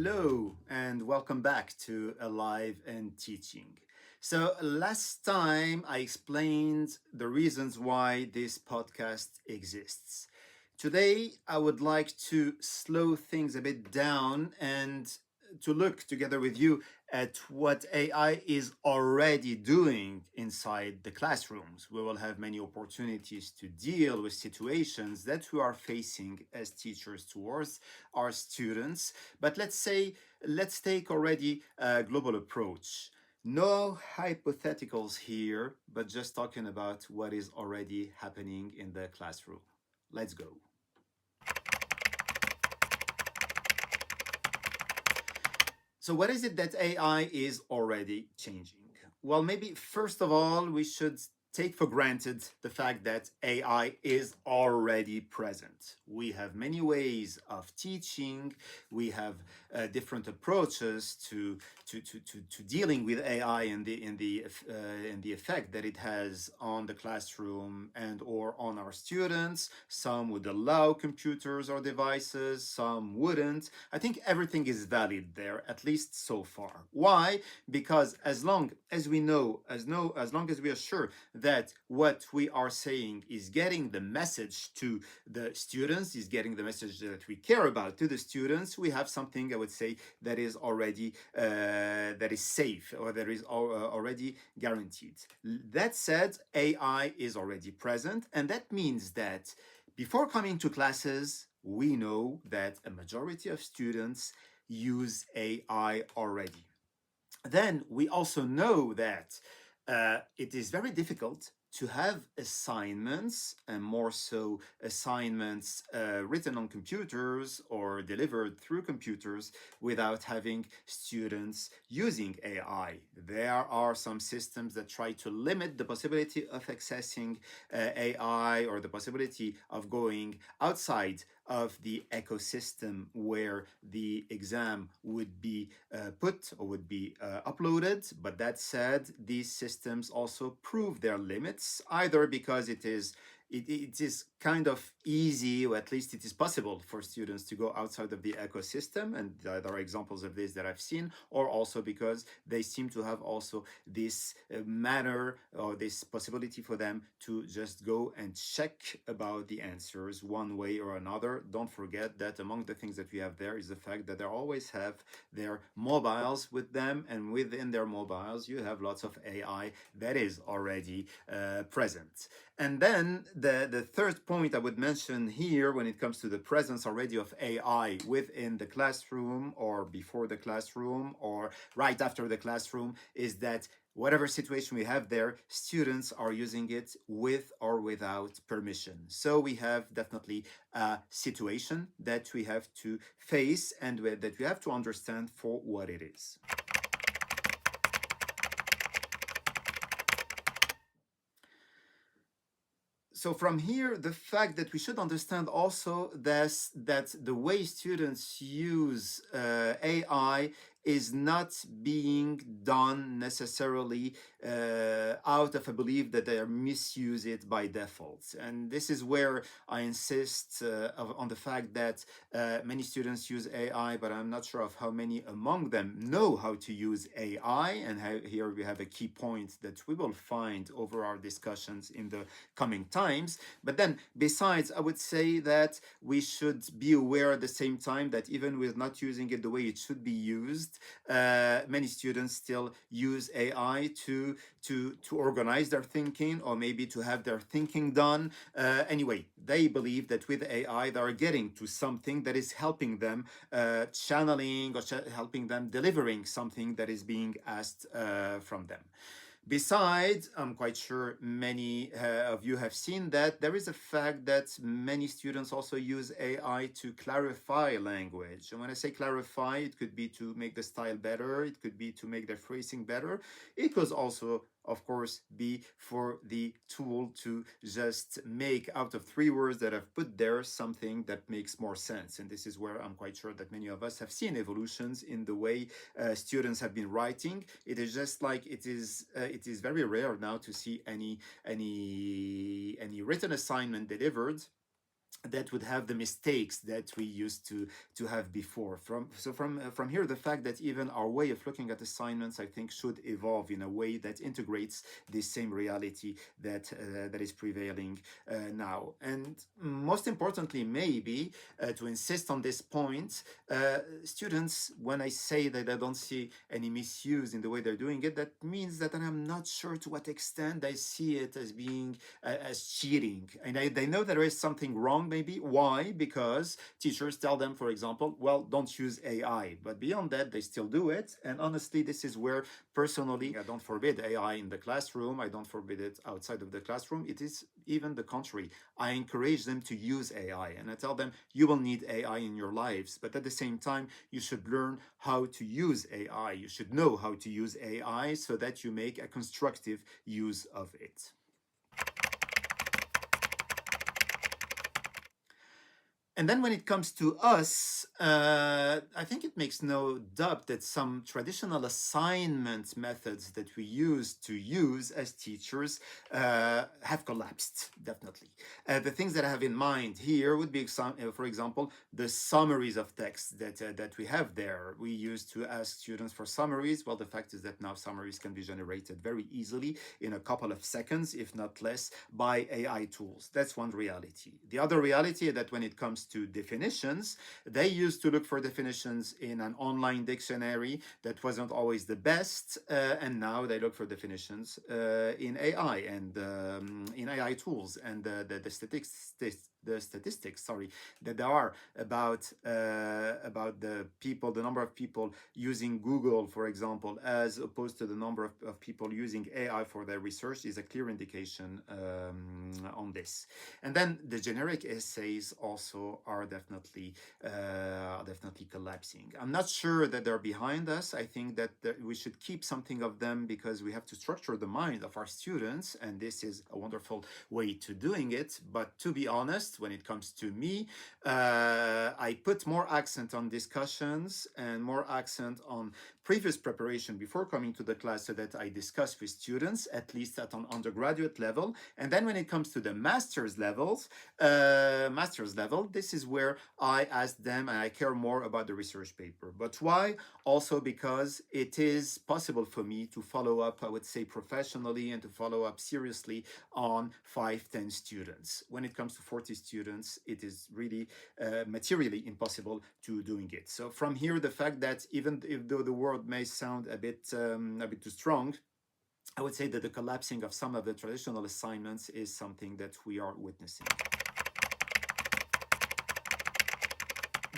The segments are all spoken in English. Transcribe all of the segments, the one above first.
Hello, and welcome back to Alive and Teaching. So, last time I explained the reasons why this podcast exists. Today, I would like to slow things a bit down and to look together with you at what AI is already doing inside the classrooms. We will have many opportunities to deal with situations that we are facing as teachers towards our students. But let's take already a global approach. No hypotheticals here, but just talking about what is already happening in the classroom. Let's go. So, what is it that AI is already changing? Well, maybe first of all, we should take for granted the fact that AI is already present. We have many ways of teaching, we have different approaches to dealing with AI and the effect that it has on the classroom and or on our students. Some would allow computers or devices, some wouldn't. I think everything is valid there, at least so far. Why? Because as long as we know, as long as we are sure that what we are saying is getting the message to the students, is getting the message that we care about to the students, we have something I would say that is already that is safe or that is already guaranteed. That said, AI is already present, and that means that before coming to classes, we know that a majority of students use AI already. Then we also know that it is very difficult to have assignments, and more so assignments written on computers or delivered through computers without having students using AI. There are some systems that try to limit the possibility of accessing AI or the possibility of going outside of the ecosystem where the exam would be put or would be uploaded. But that said, these systems also prove their limits, either because it is kind of easy, or at least it is possible for students to go outside of the ecosystem, and there are examples of this that I've seen, or also because they seem to have also this manner or this possibility for them to just go and check about the answers one way or another. Don't forget that among the things that we have there is the fact that they always have their mobiles with them, and within their mobiles you have lots of AI that is already present. And then the third point I would mention here when it comes to the presence already of AI within the classroom or before the classroom or right after the classroom is that whatever situation we have there, students are using it with or without permission. So we have definitely a situation that we have to face and that we have to understand for what it is. So from here, the fact that we should understand also that the way students use AI is not being done necessarily out of a belief that they are misuse it by default. And this is where I insist on the fact that many students use AI, but I'm not sure of how many among them know how to use AI. And here we have a key point that we will find over our discussions in the coming times. But then besides, I would say that we should be aware at the same time that even with not using it the way it should be used, many students still use AI to organize their thinking or maybe to have their thinking done. Anyway, they believe that with AI they are getting to something that is helping them channeling or helping them delivering something that is being asked from them. Besides, I'm quite sure many of you have seen that there is a fact that many students also use AI to clarify language. And when I say clarify, it could be to make the style better, it could be to make their phrasing better. It could also, of course, be for the tool to just make out of three words that I've put there something that makes more sense. And this is where I'm quite sure that many of us have seen evolutions in the way students have been writing. It is just like it is very rare now to see any written assignment delivered that would have the mistakes that we used to have before. From here, the fact that even our way of looking at assignments, I think, should evolve in a way that integrates this same reality that is prevailing now. And most importantly, maybe to insist on this point, students, when I say that I don't see any misuse in the way they're doing it, that means that I'm not sure to what extent I see it as being as cheating. And they know there is something wrong, maybe. Why? Because teachers tell them, for example, well, don't use AI. But beyond that, they still do it. And honestly, this is where, personally, I don't forbid AI in the classroom. I don't forbid it outside of the classroom. It is even the contrary. I encourage them to use AI. And I tell them, you will need AI in your lives. But at the same time, you should learn how to use AI. You should know how to use AI so that you make a constructive use of it. And then when it comes to us, I think it makes no doubt that some traditional assignment methods that we used to use as teachers have collapsed, definitely. The things that I have in mind here would be, for example, the summaries of text that we have there. We used to ask students for summaries. Well, the fact is that now summaries can be generated very easily in a couple of seconds, if not less, by AI tools. That's one reality. The other reality is that when it comes to definitions, they used to look for definitions in an online dictionary that wasn't always the best, and now they look for definitions in AI and in AI tools, and the statistics, sorry, that there are about the number of people using Google, for example, as opposed to the number of people using AI for their research, is a clear indication on this. And then the generic essays also are definitely collapsing. I'm not sure that they're behind us. I think that we should keep something of them because we have to structure the mind of our students, and this is a wonderful way to doing it. But to be honest, when it comes to me, I put more accent on discussions and more accent on previous preparation before coming to the class so that I discuss with students, at least at an undergraduate level. And then when it comes to the master's level, this is where I ask them and I care more about the research paper. But why? Also because it is possible for me to follow up, I would say, professionally and to follow up seriously on 5-10 students. When it comes to 40 students, it is really materially impossible to doing it. So from here, the fact that even if though the word may sound a bit too strong, I would say that the collapsing of some of the traditional assignments is something that we are witnessing.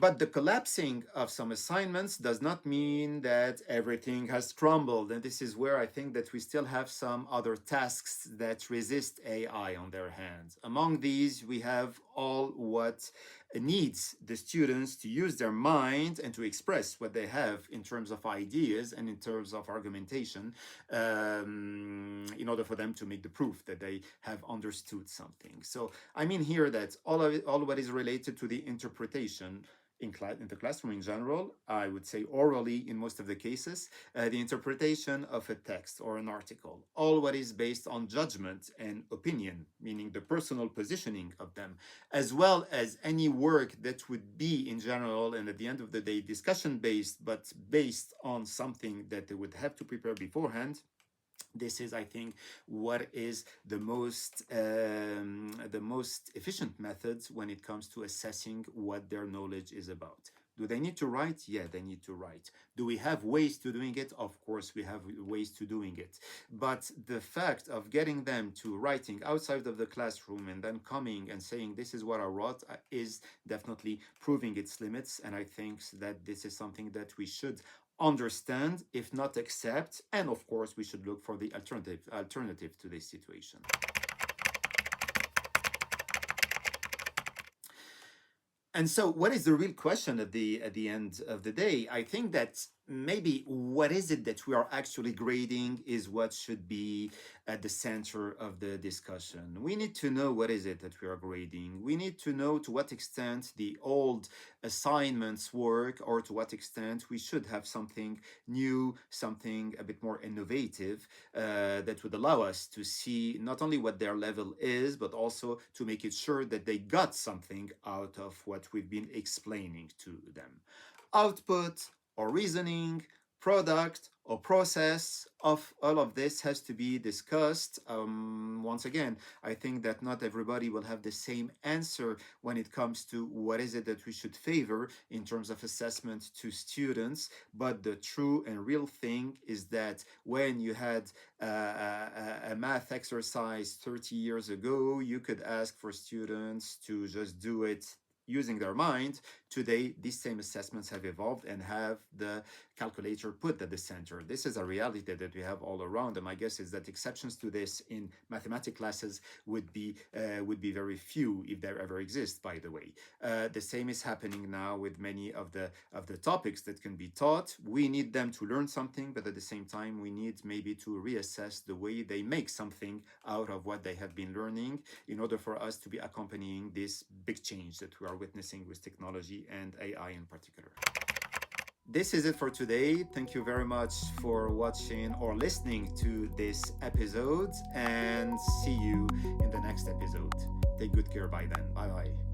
But the collapsing of some assignments does not mean that everything has crumbled. And this is where I think that we still have some other tasks that resist AI on their hands. Among these, we have all what needs the students to use their mind and to express what they have in terms of ideas and in terms of argumentation, in order for them to make the proof that they have understood something. So I mean here that all what is related to the interpretation in the classroom in general, I would say orally in most of the cases, the interpretation of a text or an article, all what is based on judgment and opinion, meaning the personal positioning of them, as well as any work that would be in general and at the end of the day discussion based, but based on something that they would have to prepare beforehand. This is, I think, what is the most efficient methods when it comes to assessing what their knowledge is about. Do they need to write? Yeah, they need to write. Do we have ways to doing it? Of course, we have ways to doing it. But the fact of getting them to writing outside of the classroom and then coming and saying, this is what I wrote, is definitely proving its limits. And I think that this is something that we should understand, if not accept, and of course we should look for the alternative to this situation. And so, what is the real question at the end of the day? I think that maybe what is it that we are actually grading is what should be at the center of the discussion. We need to know what is it that we are grading. We need to know to what extent the old assignments work, or to what extent we should have something new, something a bit more innovative, that would allow us to see not only what their level is, but also to make it sure that they got something out of what we've been explaining to them. Output or reasoning, product or process of all of this has to be discussed. Once again, I think that not everybody will have the same answer when it comes to what is it that we should favor in terms of assessment to students. But the true and real thing is that when you had a math exercise 30 years ago, you could ask for students to just do it using their mind. Today, these same assessments have evolved and have the calculator put at the center. This is a reality that we have all around. And my guess is that exceptions to this in mathematics classes would be very few, if there ever exist. By the way, the same is happening now with many of the topics that can be taught. We need them to learn something, but at the same time, we need maybe to reassess the way they make something out of what they have been learning, in order for us to be accompanying this big change that we are witnessing with technology and AI in particular. This is it for today. Thank you very much for watching or listening to this episode, and see you in the next episode. Take good care by then. Bye bye.